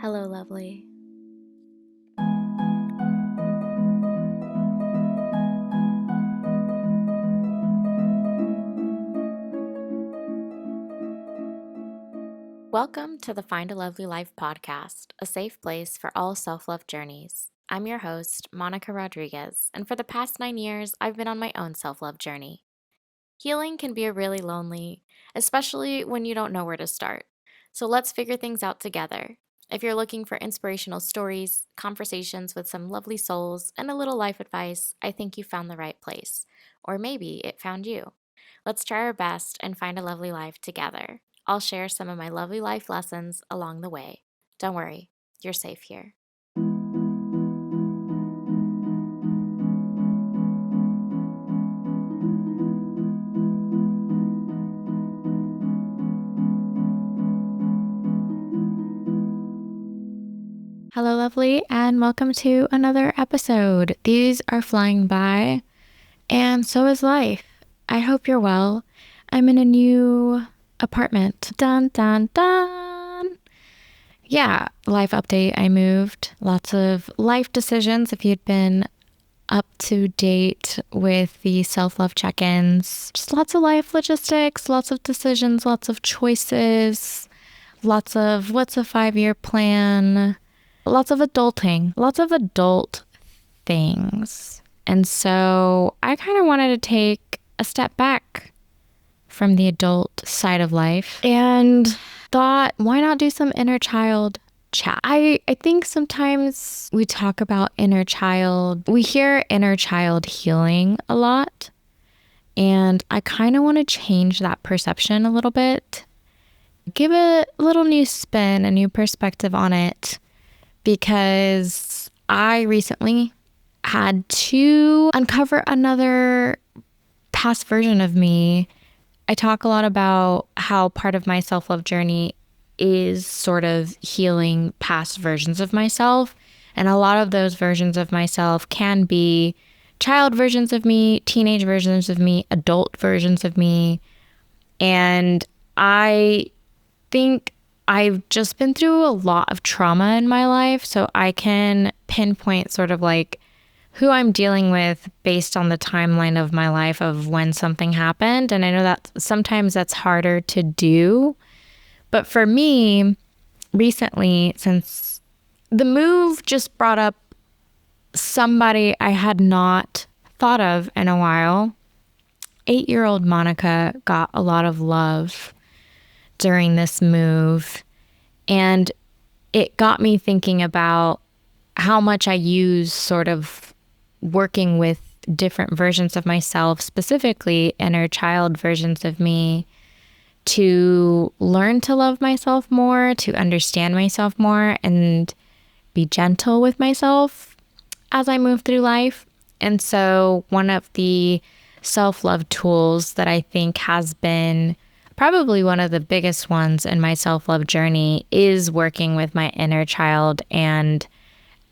Hello, lovely. Welcome to the Find a Lovely Life podcast, a safe place for all self love journeys. I'm your host, Monica Rodriguez, and for the past 9 years, I've been on my own self love journey. Healing can be really lonely, especially when you don't know where to start. So let's figure things out together. If you're looking for inspirational stories, conversations with some lovely souls, and a little life advice, I think you found the right place. Or maybe it found you. Let's try our best and find a lovely life together. I'll share some of my lovely life lessons along the way. Don't worry, you're safe here. Hello, lovely, and welcome to another episode. These are flying by, and so is life. I hope you're well. I'm in a new apartment. Dun, dun, dun. Yeah, life update. I moved. Lots of life decisions. If you'd been up to date with the self-love check-ins, just lots of life logistics, lots of decisions, lots of choices, lots of what's a 5-year plan, lots of adulting, lots of adult things. And so I kind of wanted to take a step back from the adult side of life and thought, why not do some inner child chat? I think sometimes we talk about inner child, we hear inner child healing a lot. And I kind of want to change that perception a little bit, give it a little new spin, a new perspective on it, because I recently had to uncover another past version of me. I talk a lot about how part of my self-love journey is sort of healing past versions of myself. And a lot of those versions of myself can be child versions of me, teenage versions of me, adult versions of me. And I think I've just been through a lot of trauma in my life, so I can pinpoint sort of like who I'm dealing with based on the timeline of my life of when something happened. And I know that sometimes that's harder to do. But for me, recently, since the move just brought up somebody I had not thought of in a while. 8-year-old Monica got a lot of love during this move, and it got me thinking about how much I use sort of working with different versions of myself, specifically inner child versions of me, to learn to love myself more, to understand myself more, and be gentle with myself as I move through life. And so one of the self-love tools that I think has been probably one of the biggest ones in my self-love journey is working with my inner child and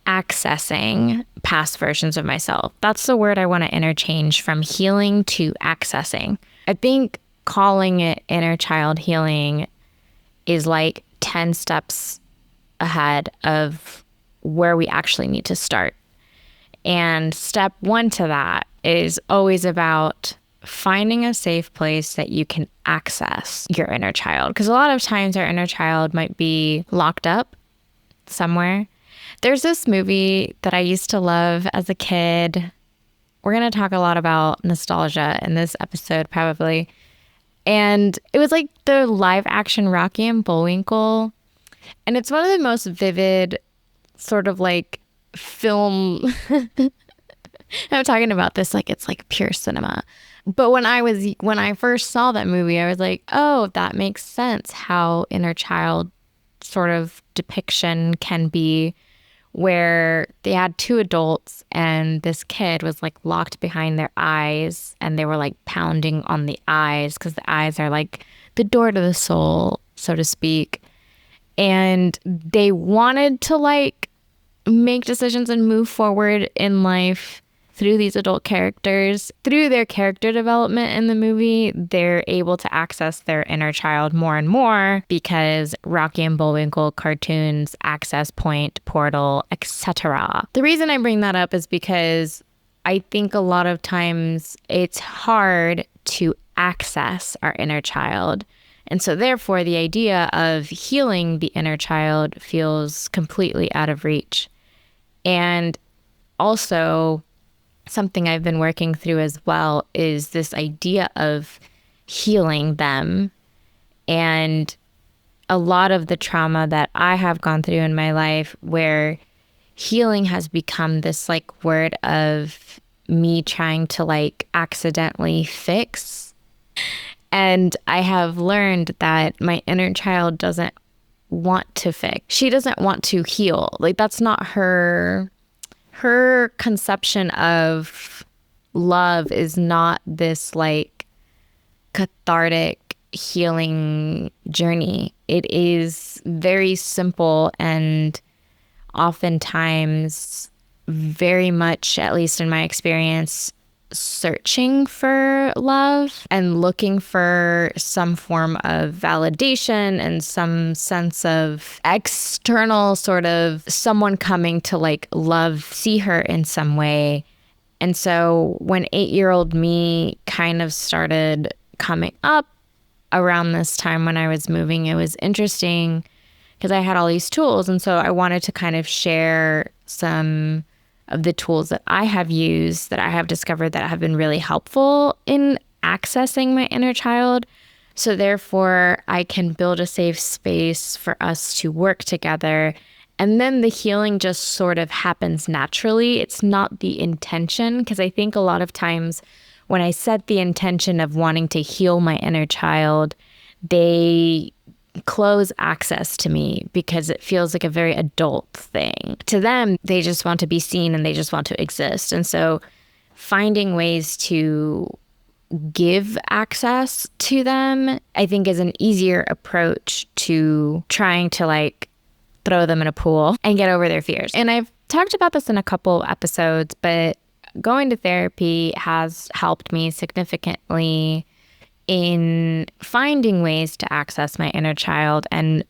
accessing past versions of myself. That's the word I want to interchange from healing to accessing. I think calling it inner child healing is like 10 steps ahead of where we actually need to start. And step one to that is always about finding a safe place that you can access your inner child. Because a lot of times our inner child might be locked up somewhere. There's this movie that I used to love as a kid. We're going to talk a lot about nostalgia in this episode, probably. And it was like the live action Rocky and Bullwinkle. And it's one of the most vivid sort of like film. I'm talking about this like it's like pure cinema. But when I first saw that movie, I was like, oh, that makes sense how inner child sort of depiction can be, where they had two adults and this kid was like locked behind their eyes and they were like pounding on the eyes because the eyes are like the door to the soul, so to speak. And they wanted to like make decisions and move forward in life through these adult characters, through their character development in the movie, they're able to access their inner child more and more because Rocky and Bullwinkle cartoons, Access Point, Portal, etc. The reason I bring that up is because I think a lot of times it's hard to access our inner child. And so therefore, the idea of healing the inner child feels completely out of reach. And also, something I've been working through as well is this idea of healing them. And a lot of the trauma that I have gone through in my life where healing has become this like word of me trying to like accidentally fix. And I have learned that my inner child doesn't want to fix. She doesn't want to heal. Like that's not her conception of love is not this like cathartic healing journey. It is very simple and oftentimes very much, at least in my experience, searching for love and looking for some form of validation and some sense of external sort of someone coming to like love, see her in some way. And so when 8-year-old me kind of started coming up around this time when I was moving, it was interesting because I had all these tools. And so I wanted to kind of share some of the tools that I have used, that I have discovered that have been really helpful in accessing my inner child. So therefore, I can build a safe space for us to work together. And then the healing just sort of happens naturally. It's not the intention, because I think a lot of times when I set the intention of wanting to heal my inner child, they close access to me because it feels like a very adult thing. To them, they just want to be seen and they just want to exist. And so finding ways to give access to them, I think is an easier approach to trying to like throw them in a pool and get over their fears. And I've talked about this in a couple episodes, but going to therapy has helped me significantly in finding ways to access my inner child and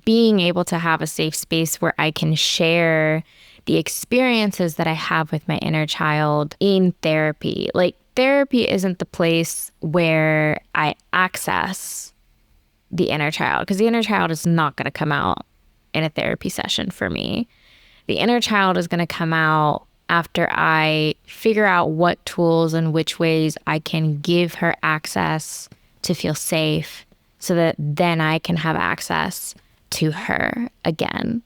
being able to have a safe space where I can share the experiences that I have with my inner child in therapy. Like, therapy isn't the place where I access the inner child, because the inner child is not going to come out in a therapy session for me. The inner child is going to come out after I figure out what tools and which ways I can give her access to feel safe so that then I can have access to her again.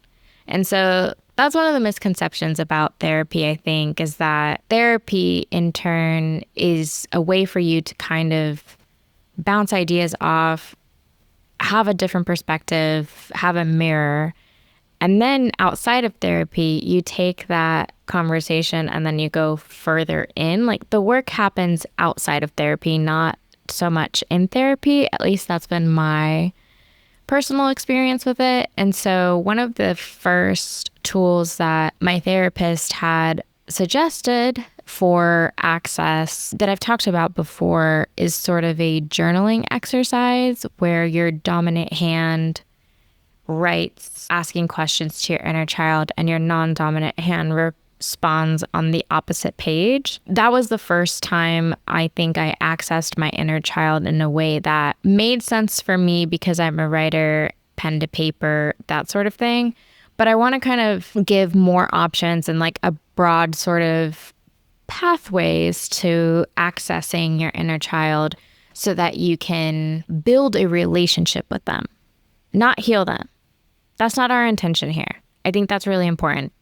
And so that's one of the misconceptions about therapy, I think, is that therapy in turn is a way for you to kind of bounce ideas off, have a different perspective, have a mirror. And then outside of therapy, you take that conversation and then you go further in. Like, the work happens outside of therapy, not so much in therapy. At least that's been my personal experience with it. And so one of the first tools that my therapist had suggested for access that I've talked about before is sort of a journaling exercise where your dominant hand writes asking questions to your inner child and your non-dominant hand responds on the opposite page. That was the first time I think I accessed my inner child in a way that made sense for me because I'm a writer, pen to paper, that sort of thing. But I want to kind of give more options and like a broad sort of pathways to accessing your inner child so that you can build a relationship with them, not heal them. That's not our intention here. I think that's really important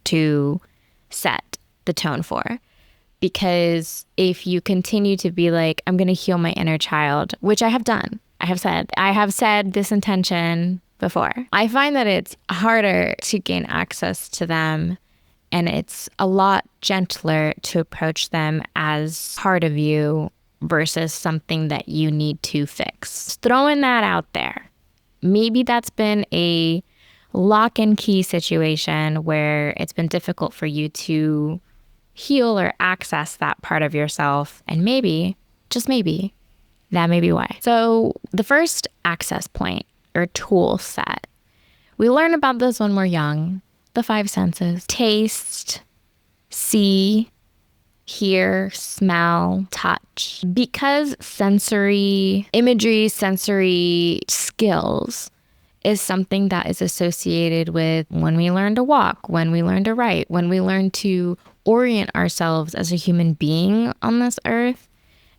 to set the tone for, because if you continue to be like, I'm going to heal my inner child, which I have done, I have said this intention before, I find that it's harder to gain access to them, and it's a lot gentler to approach them as part of you versus something that you need to fix. Throwing that out there. Maybe that's been a lock and key situation where it's been difficult for you to heal or access that part of yourself. And maybe, just maybe, that may be why. So the first access point or tool set, we learn about this when we're young. The five senses: taste, see, hear, smell, touch. Because sensory imagery, sensory skills is something that is associated with when we learn to walk, when we learn to write, when we learn to orient ourselves as a human being on this earth,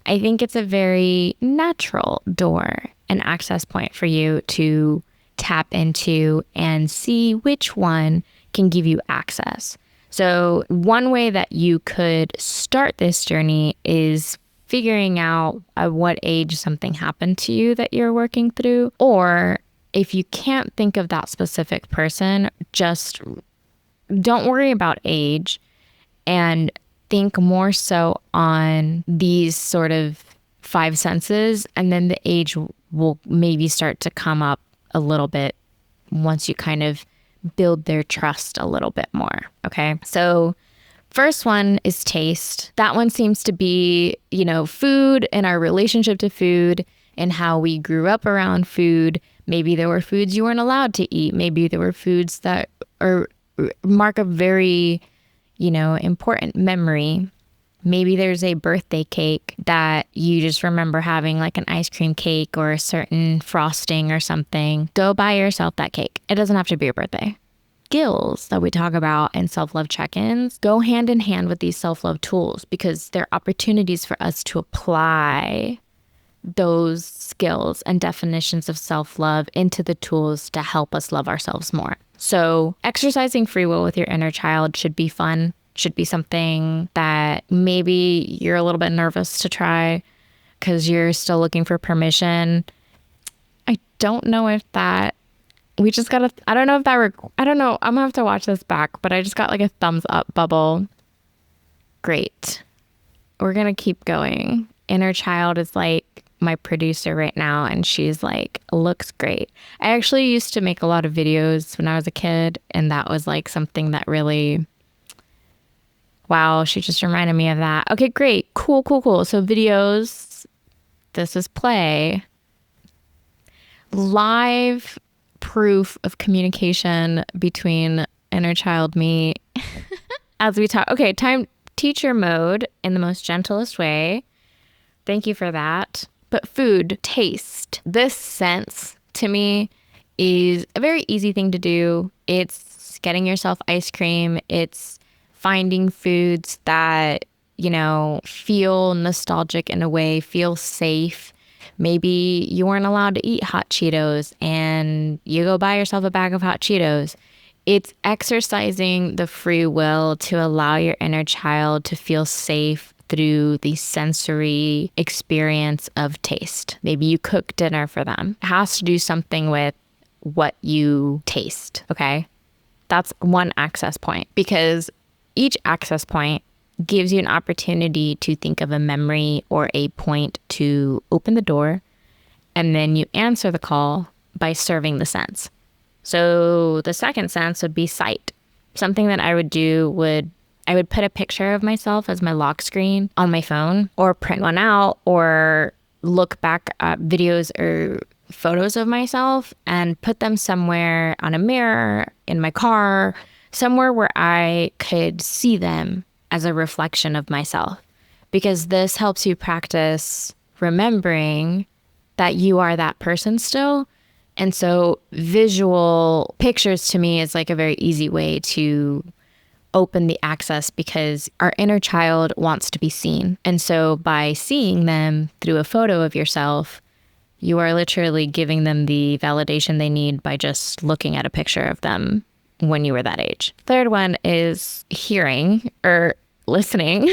I think it's a very natural door, an access point for you to tap into and see which one can give you access. So one way that you could start this journey is figuring out at what age something happened to you that you're working through. Or if you can't think of that specific person, just don't worry about age and think more so on these sort of five senses. And then the age will maybe start to come up a little bit once you kind of build their trust a little bit more. Okay. So first one is taste. That one seems to be, food and our relationship to food and how we grew up around food. Maybe there were foods you weren't allowed to eat. Maybe there were foods that mark a very, important memory. Maybe there's a birthday cake that you just remember having, like an ice cream cake or a certain frosting or something. Go buy yourself that cake. It doesn't have to be your birthday. Skills that we talk about in self-love check-ins go hand in hand with these self-love tools because they're opportunities for us to apply those skills and definitions of self-love into the tools to help us love ourselves more. So exercising free will with your inner child should be fun. Should be something that maybe you're a little bit nervous to try because you're still looking for permission. I don't know if that, I don't know if that, I don't know. I'm gonna have to watch this back, but I just got like a thumbs up bubble. Great. We're gonna keep going. Inner child is like my producer right now, and she's like, looks great. I actually used to make a lot of videos when I was a kid, and that was like something that really, wow, she just reminded me of that. Okay, great. Cool. So videos, this is play. Live proof of communication between inner child me as we talk. Okay, time teacher mode in the most gentlest way. Thank you for that. But food, taste, this sense to me is a very easy thing to do. It's getting yourself ice cream. It's finding foods that, feel nostalgic in a way, feel safe. Maybe you weren't allowed to eat hot Cheetos and you go buy yourself a bag of hot Cheetos. It's exercising the free will to allow your inner child to feel safe through the sensory experience of taste. Maybe you cook dinner for them. It has to do something with what you taste, okay? That's one access point, because each access point gives you an opportunity to think of a memory or a point to open the door, and then you answer the call by serving the sense. So the second sense would be sight. Something that I would do I would put a picture of myself as my lock screen on my phone, or print one out, or look back at videos or photos of myself and put them somewhere on a mirror, in my car, somewhere where I could see them as a reflection of myself. Because this helps you practice remembering that you are that person still. And so visual pictures to me is like a very easy way to open the access, because our inner child wants to be seen. And so by seeing them through a photo of yourself, you are literally giving them the validation they need by just looking at a picture of them when you were that age. Third one is hearing or listening.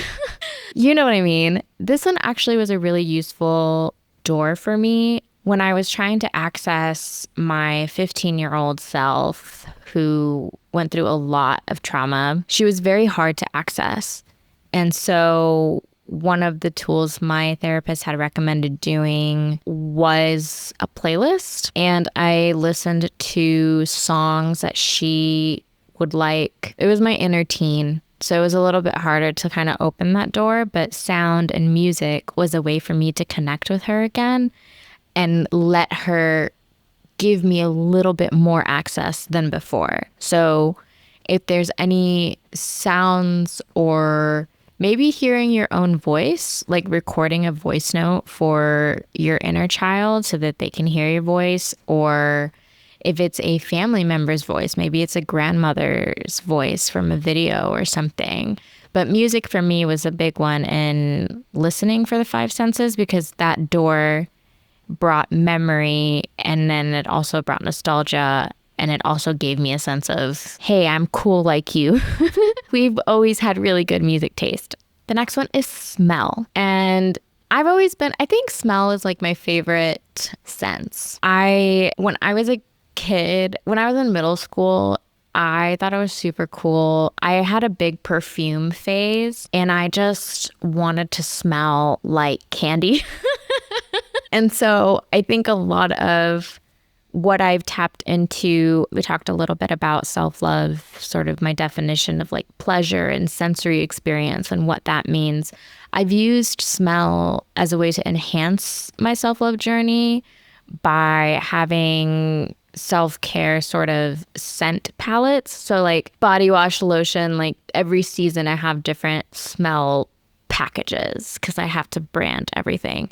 You know what I mean? This one actually was a really useful door for me when I was trying to access my 15-year-old self who went through a lot of trauma. She was very hard to access. And so one of the tools my therapist had recommended doing was a playlist. And I listened to songs that she would like. It was my inner teen So it was a little bit harder to kind of open that door, but sound and music was a way for me to connect with her again and let her give me a little bit more access than before. So if there's any sounds or maybe hearing your own voice, like recording a voice note for your inner child so that they can hear your voice, or if it's a family member's voice, maybe it's a grandmother's voice from a video or something. But music for me was a big one in listening for the five senses, because that door brought memory, and then it also brought nostalgia, and it also gave me a sense of, hey, I'm cool like you. We've always had really good music taste. The next one is smell. And I think smell is like my favorite sense. When I was a kid, when I was in middle school, I thought it was super cool. I had a big perfume phase, and I just wanted to smell like candy. And so I think a lot of what I've tapped into, we talked a little bit about self-love, sort of my definition of like pleasure and sensory experience and what that means. I've used smell as a way to enhance my self-love journey by having self-care sort of scent palettes. So like body wash, lotion, like every season I have different smell packages because I have to brand everything.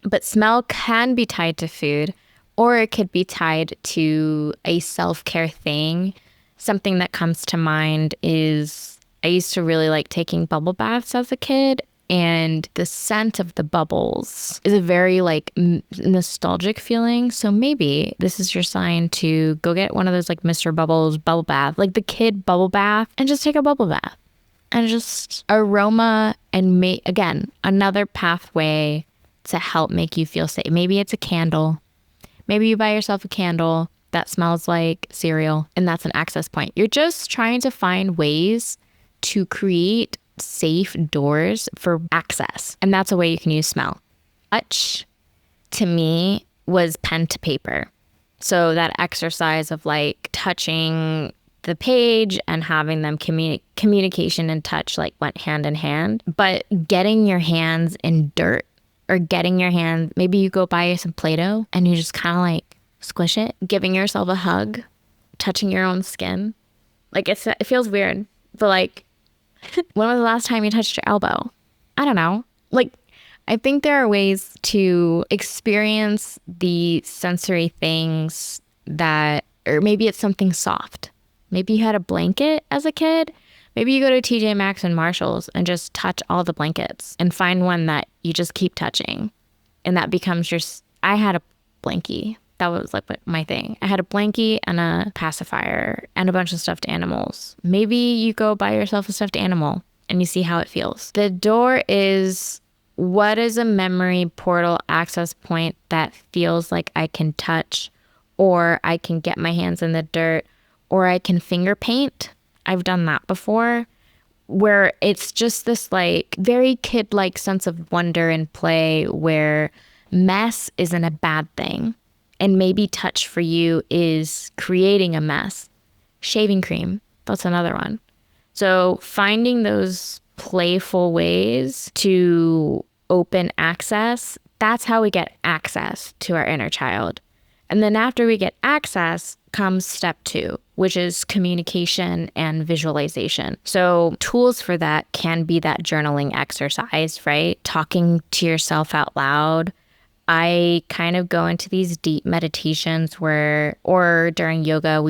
But smell can be tied to food, or it could be tied to a self-care thing. Something that comes to mind is I used to really like taking bubble baths as a kid, and the scent of the bubbles is a very like nostalgic feeling. So maybe this is your sign to go get one of those like Mr. Bubbles bubble bath, like the kid bubble bath, and just take a bubble bath. And just aroma and again, another pathway to help make you feel safe. Maybe it's a candle. Maybe you buy yourself a candle that smells like cereal, and that's an access point. You're just trying to find ways to create safe doors for access. And that's a way you can use smell. Touch, to me, was pen to paper. So that exercise of like touching the page and having them communication and touch like went hand in hand. But getting your hands in dirt, or getting your hand, maybe you go buy some Play-Doh and you just kind of like squish it, giving yourself a hug, touching your own skin. Like it feels weird, but like, when was the last time you touched your elbow? I don't know. Like, I think there are ways to experience the sensory things that, or maybe it's something soft. Maybe you had a blanket as a kid. Maybe you go to TJ Maxx and Marshalls and just touch all the blankets and find one that you just keep touching. And that becomes I had a blankie. That was like my thing. I had a blankie and a pacifier and a bunch of stuffed animals. Maybe you go buy yourself a stuffed animal and you see how it feels. The door is, what is a memory portal access point that feels like I can touch, or I can get my hands in the dirt, or I can finger paint. I've done that before, where it's just this like very kid-like sense of wonder and play where mess isn't a bad thing. And maybe touch for you is creating a mess. Shaving cream, that's another one. So finding those playful ways to open access, that's how we get access to our inner child. And then after we get access comes step 2, which is communication and visualization. So tools for that can be that journaling exercise, right? Talking to yourself out loud. I kind of go into these deep meditations or during yoga,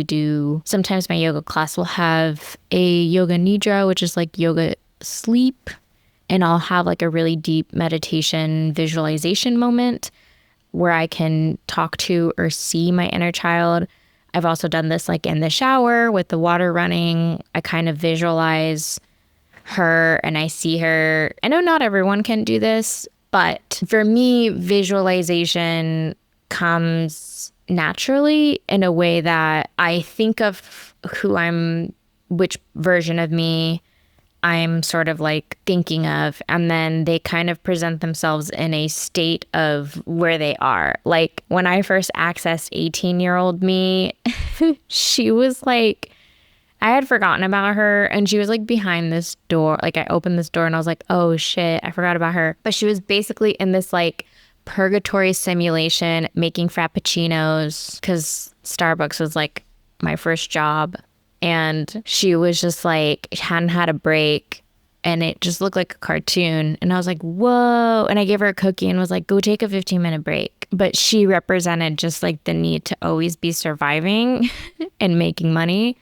sometimes my yoga class will have a yoga nidra, which is like yoga sleep. And I'll have like a really deep meditation visualization moment where I can talk to or see my inner child. I've also done this like in the shower with the water running. I kind of visualize her and I see her. I know not everyone can do this, but for me, visualization comes naturally in a way that I think of which version of me I'm sort of like thinking of, and then they kind of present themselves in a state of where they are. Like when I first accessed 18-year-old me, she was like I had forgotten about her, and she was like behind this door. Like I opened this door and I was like, oh shit, I forgot about her. But she was basically in this like purgatory simulation making frappuccinos because Starbucks was like my first job. And she was just like, hadn't had a break. And it just looked like a cartoon. And I was like, whoa. And I gave her a cookie and was like, go take a 15-minute break. But she represented just like the need to always be surviving and making money.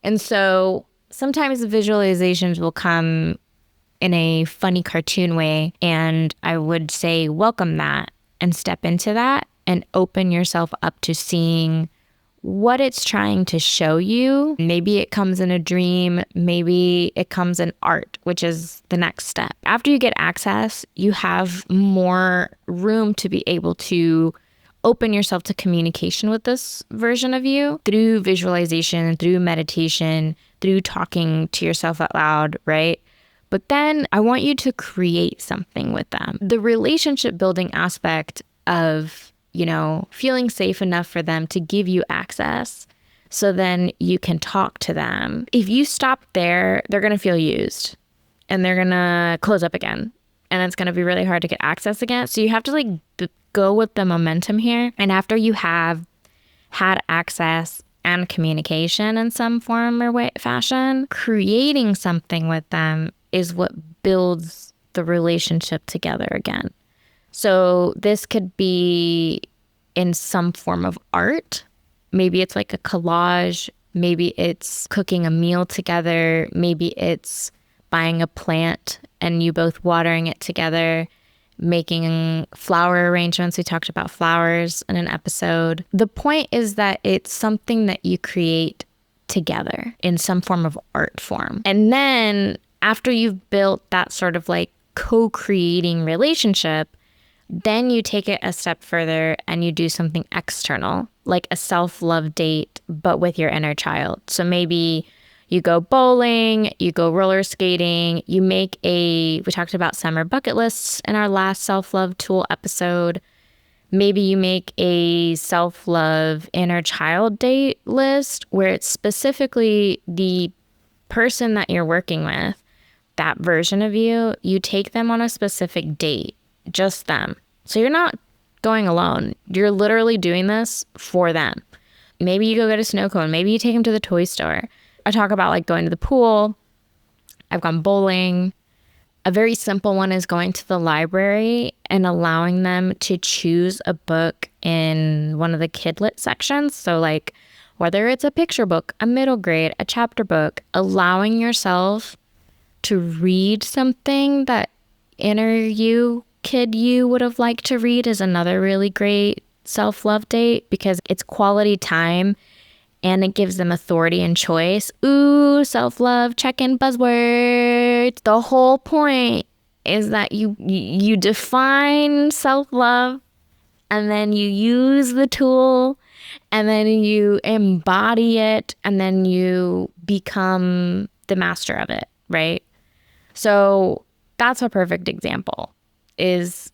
And so sometimes the visualizations will come in a funny cartoon way. And I would say, welcome that and step into that and open yourself up to seeing what it's trying to show you. Maybe it comes in a dream, maybe it comes in art, which is the next step. After you get access, you have more room to be able to open yourself to communication with this version of you through visualization, through meditation, through talking to yourself out loud, right? But then I want you to create something with them. The relationship building aspect of feeling safe enough for them to give you access so then you can talk to them. If you stop there, they're going to feel used and they're going to close up again. And it's going to be really hard to get access again. So you have to like go with the momentum here. And after you have had access and communication in some form or way, fashion, creating something with them is what builds the relationship together again. So this could be in some form of art. Maybe it's like a collage. Maybe it's cooking a meal together. Maybe it's buying a plant and you both watering it together, making flower arrangements. We talked about flowers in an episode. The point is that it's something that you create together in some form of art form. And then after you've built that sort of like co-creating relationship, then you take it a step further and you do something external, like a self-love date, but with your inner child. So maybe you go bowling, you go roller skating, we talked about summer bucket lists in our last self-love tool episode. Maybe you make a self-love inner child date list where it's specifically the person that you're working with, that version of you, you take them on a specific date. Just them. So you're not going alone. You're literally doing this for them. Maybe you go get a snow cone. Maybe you take them to the toy store. I talk about like going to the pool. I've gone bowling. A very simple one is going to the library and allowing them to choose a book in one of the kidlit sections. So like whether it's a picture book, a middle grade, a chapter book, allowing yourself to read something that inner you, kid you would have liked to read is another really great self-love date because it's quality time and it gives them authority and choice. Ooh, self-love, check-in buzzwords. The whole point is that you define self-love and then you use the tool and then you embody it and then you become the master of it, right? So that's a perfect example. Is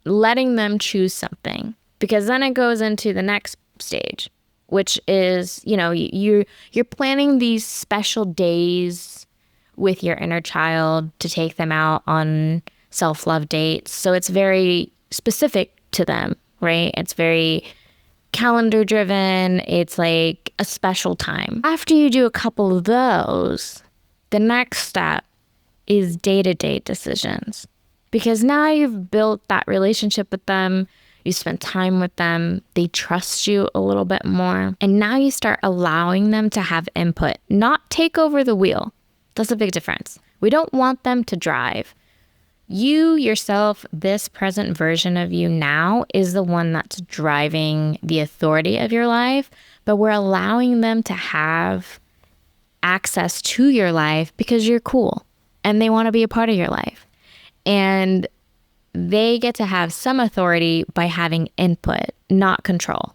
letting them choose something, because then it goes into the next stage, which is, you're planning these special days with your inner child to take them out on self-love dates. So it's very specific to them, right? It's very calendar driven. It's like a special time. After you do a couple of those, the next step is day-to-day decisions. Because now you've built that relationship with them, you spend time with them, they trust you a little bit more, and now you start allowing them to have input, not take over the wheel. That's a big difference. We don't want them to drive. You yourself, this present version of you now, is the one that's driving the authority of your life, but we're allowing them to have access to your life because you're cool and they want to be a part of your life. And they get to have some authority by having input, not control.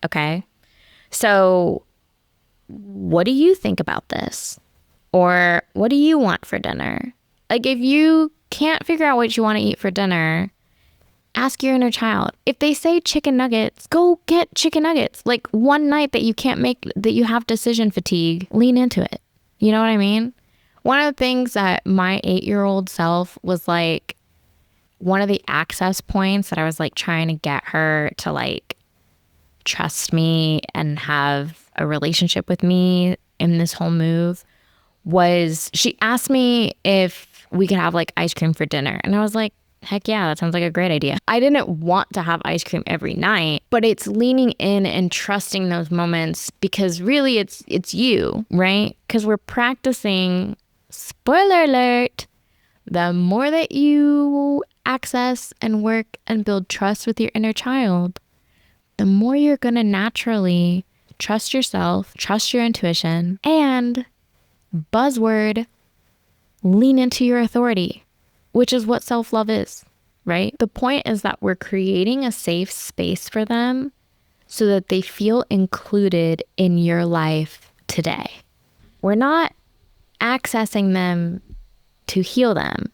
Okay? So what do you think about this? Or what do you want for dinner? Like if you can't figure out what you want to eat for dinner Ask your inner child. If they say chicken nuggets, go get chicken nuggets. Like one night that you have decision fatigue, lean into it. You know what I mean? One of the things that my 8-year-old self was like, one of the access points that I was like trying to get her to like trust me and have a relationship with me in this whole move was she asked me if we could have like ice cream for dinner. And I was like, heck yeah, that sounds like a great idea. I didn't want to have ice cream every night, but it's leaning in and trusting those moments because really it's you, right? Because we're practicing, spoiler alert, the more that you access and work and build trust with your inner child, the more you're going to naturally trust yourself, trust your intuition, and buzzword, lean into your authority, which is what self-love is, right? The point is that we're creating a safe space for them so that they feel included in your life today. We're not accessing them to heal them.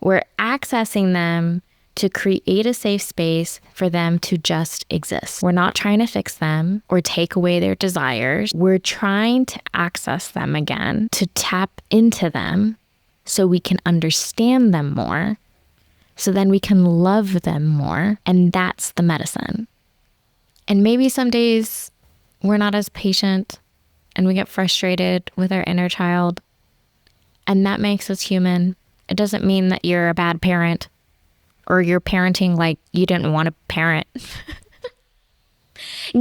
We're accessing them to create a safe space for them to just exist. We're not trying to fix them or take away their desires. We're trying to access them again, to tap into them so we can understand them more, so then we can love them more. And that's the medicine. And maybe some days we're not as patient and we get frustrated with our inner child. And that makes us human. It doesn't mean that you're a bad parent or you're parenting like you didn't want to parent.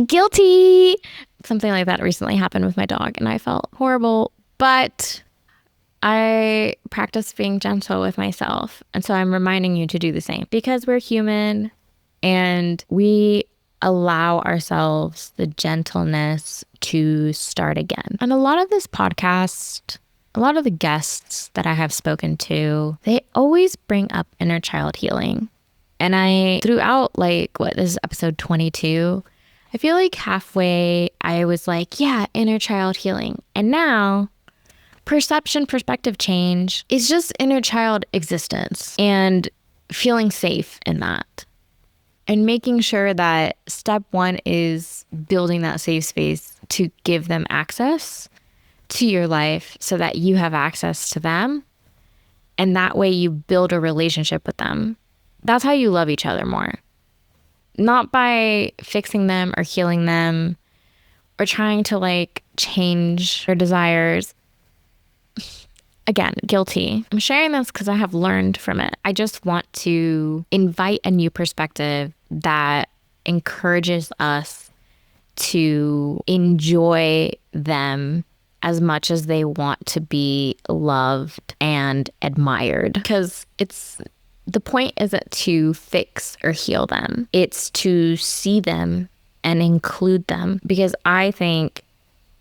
Guilty. Something like that recently happened with my dog and I felt horrible, but I practice being gentle with myself. And so I'm reminding you to do the same because we're human and we allow ourselves the gentleness to start again. And a lot of this podcast, a lot of the guests that I have spoken to, they always bring up inner child healing. And I, throughout this is episode 22, I feel like halfway I was like, yeah, inner child healing. And now perspective change is just inner child existence and feeling safe in that. And making sure that step one is building that safe space to give them access to your life so that you have access to them. And that way you build a relationship with them. That's how you love each other more. Not by fixing them or healing them or trying to change their desires. Again, guilty. I'm sharing this because I have learned from it. I just want to invite a new perspective that encourages us to enjoy them as much as they want to be loved and admired. Because the point isn't to fix or heal them. It's to see them and include them. Because I think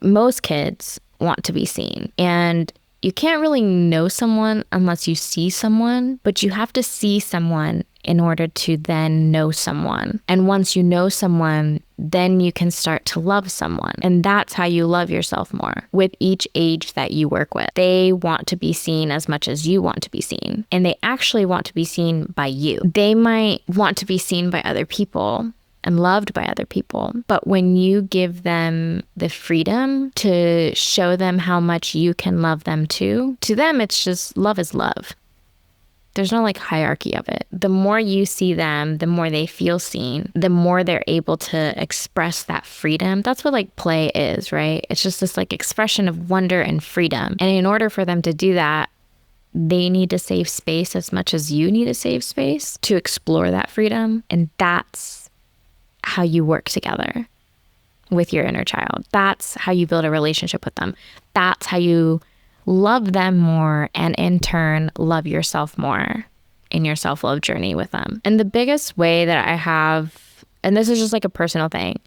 most kids want to be seen. And you can't really know someone unless you see someone, but you have to see someone in order to then know someone. And once you know someone, then you can start to love someone. And that's how you love yourself more with each age that you work with. They want to be seen as much as you want to be seen. And they actually want to be seen by you. They might want to be seen by other people and loved by other people. But when you give them the freedom to show them how much you can love them too, to them, it's just love is love. There's no hierarchy of it. The more you see them, the more they feel seen, the more they're able to express that freedom. That's what play is, right? It's just this expression of wonder and freedom. And in order for them to do that, they need a safe space as much as you need a safe space to explore that freedom. And that's how you work together with your inner child. That's how you build a relationship with them. That's how you love them more and in turn love yourself more in your self-love journey with them. And the biggest way that I have, and this is just a personal thing,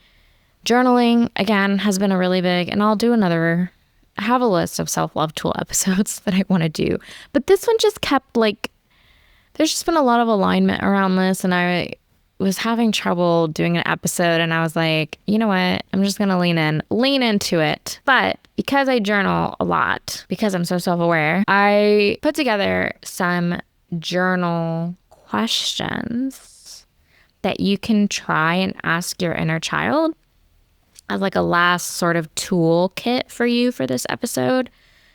journaling again has been a really big, and I have a list of self-love tool episodes that I want to do, but this one just kept there's just been a lot of alignment around this, and I was having trouble doing an episode, and I was like, you know what? I'm just going to lean into it. But because I journal a lot, because I'm so self-aware, I put together some journal questions that you can try and ask your inner child as like a last sort of toolkit for you for this episode.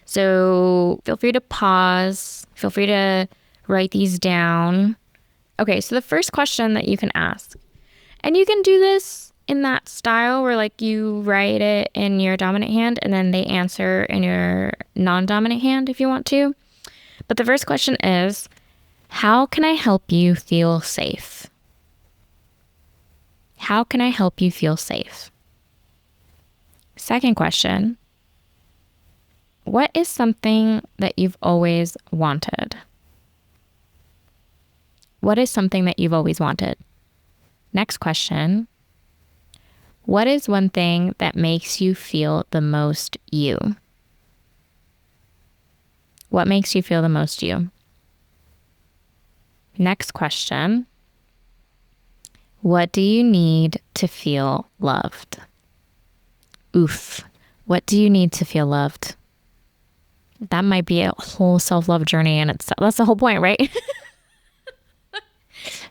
So feel free to pause. Feel free to write these down. Okay, so the first question that you can ask, and you can do this in that style where like you write it in your dominant hand and then they answer in your non-dominant hand if you want to. But the first question is, how can I help you feel safe? How can I help you feel safe? Second question, what is something that you've always wanted? What is something that you've always wanted? Next question, what is one thing that makes you feel the most you? What makes you feel the most you? Next question, what do you need to feel loved? Oof. What do you need to feel loved? That might be a whole self-love journey in itself. That's the whole point, right?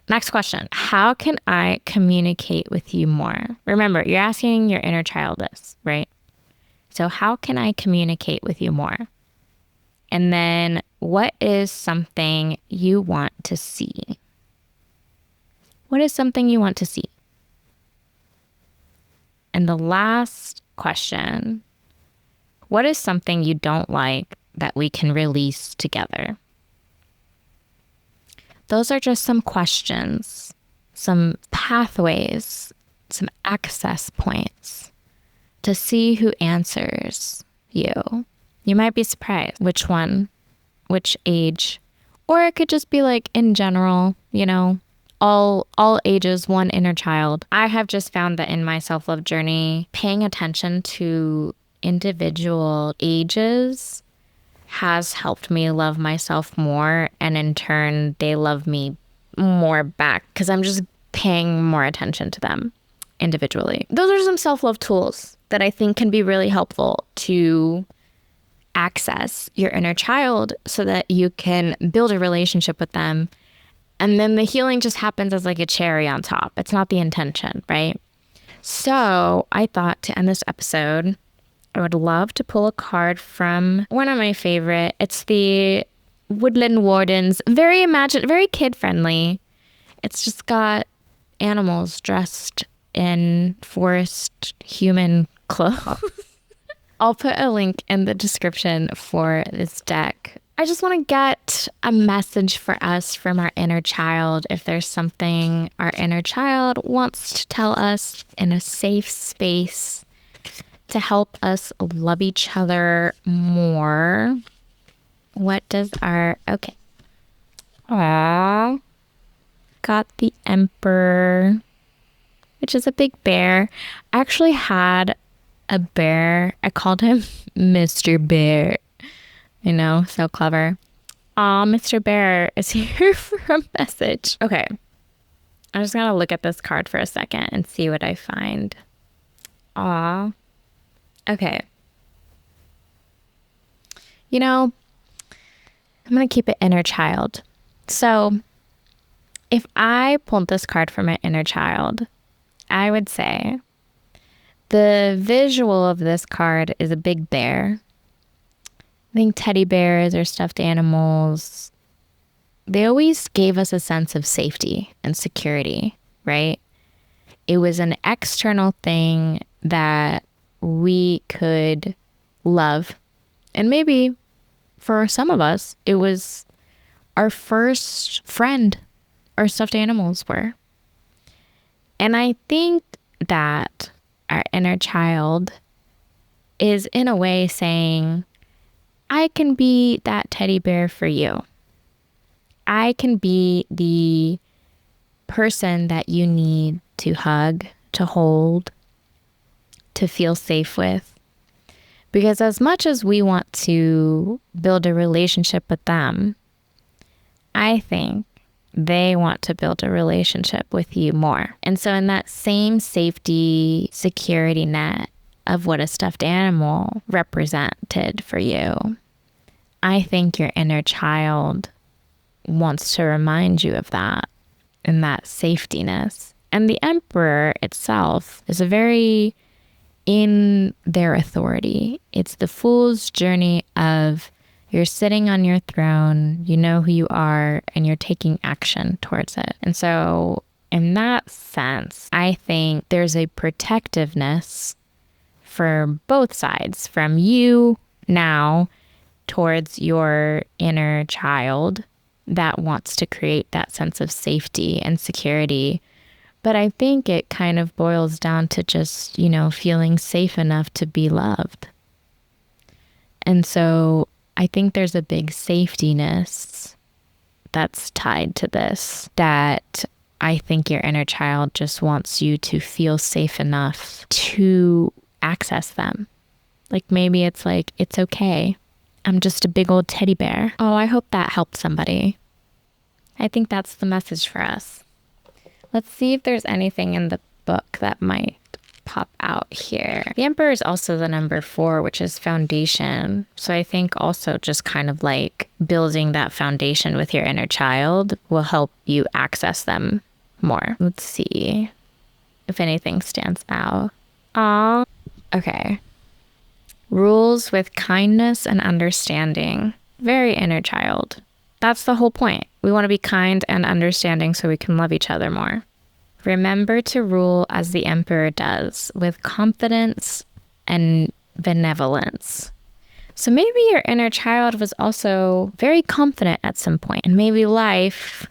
Next question. How can I communicate with you more? Remember, you're asking your inner child this, right? So how can I communicate with you more? And then what is something you want to see? What is something you want to see? And the last question, what is something you don't like that we can release together? Those are just some questions, some pathways, some access points to see who answers you. You might be surprised which one, which age, or it could just be like in general, you know, all ages, one inner child. I have just found that in my self-love journey, paying attention to individual ages has helped me love myself more, and in turn they love me more back because I'm just paying more attention to them individually. Those are some self-love tools that I think can be really helpful to access your inner child so that you can build a relationship with them, and then the healing just happens as like a cherry on top. It's not the intention, right? So I thought to end this episode, I would love to pull a card from one of my favorite. It's the Woodland Wardens. Very kid-friendly. It's just got animals dressed in forest human clothes. I'll put a link in the description for this deck. I just want to get a message for us from our inner child. If there's something our inner child wants to tell us in a safe space to help us love each other more. What does okay. Aww. Got the Emperor, which is a big bear. I actually had a bear. I called him Mr. Bear. I know, so clever. Aw, Mr. Bear is here for a message. Okay. I'm just gonna look at this card for a second and see what I find. Aw. Okay. You know, I'm going to keep it inner child. So if I pulled this card from my inner child, I would say the visual of this card is a big bear. I think teddy bears or stuffed animals, they always gave us a sense of safety and security, right? It was an external thing that we could love. And maybe for some of us, it was our first friend, our stuffed animals were. And I think that our inner child is in a way saying, I can be that teddy bear for you. I can be the person that you need to hug, to hold, to feel safe with. Because as much as we want to build a relationship with them, I think they want to build a relationship with you more. And so in that same safety, security net of what a stuffed animal represented for you, I think your inner child wants to remind you of that. in that safetiness. And the emperor itself is a very in their authority. It's the fool's journey of you're sitting on your throne, you know who you are, and you're taking action towards it. And so, in that sense, I think there's a protectiveness for both sides, from you now towards your inner child that wants to create that sense of safety and security. But I think it kind of boils down to just, feeling safe enough to be loved. And so I think there's a big safetiness that's tied to this, that I think your inner child just wants you to feel safe enough to access them. Like maybe it's like, it's okay. I'm just a big old teddy bear. Oh, I hope that helped somebody. I think that's the message for us. Let's see if there's anything in the book that might pop out here. The Emperor is also the number 4, which is foundation. So I think also just kind of like building that foundation with your inner child will help you access them more. Let's see if anything stands out. Okay. Rules with kindness and understanding. Very inner child. That's the whole point. We want to be kind and understanding so we can love each other more. Remember to rule as the emperor does, with confidence and benevolence. So maybe your inner child was also very confident at some point, and maybe life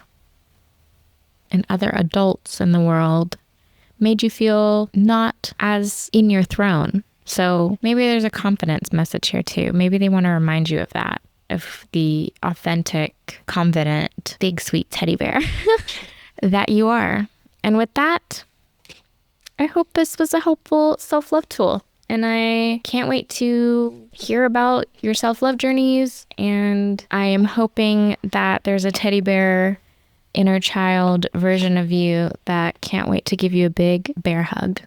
and other adults in the world made you feel not as in your throne. So maybe there's a confidence message here too. Maybe they want to remind you of that, of the authentic, confident, big, sweet teddy bear that you are. And with that, I hope this was a helpful self-love tool. And I can't wait to hear about your self-love journeys. And I am hoping that there's a teddy bear inner child version of you that can't wait to give you a big bear hug.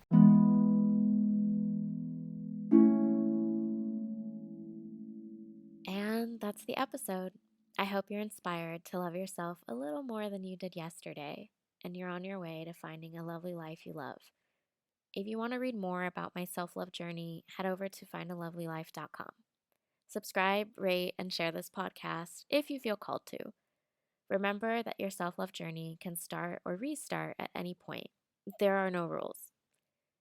And that's the episode. I hope you're inspired to love yourself a little more than you did yesterday, and you're on your way to finding a lovely life you love. If you want to read more about my self-love journey, head over to findalovelylife.com. Subscribe, rate, and share this podcast if you feel called to. Remember that your self-love journey can start or restart at any point. There are no rules.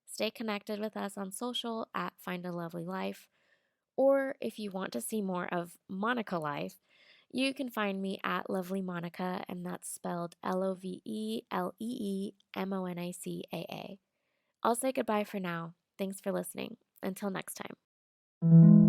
Stay connected with us on social at Find a Lovely Life, or if you want to see more of Monica Life, you can find me at Lovely Monica, and that's spelled LOVELEEMONICAA. I'll say goodbye for now. Thanks for listening. Until next time.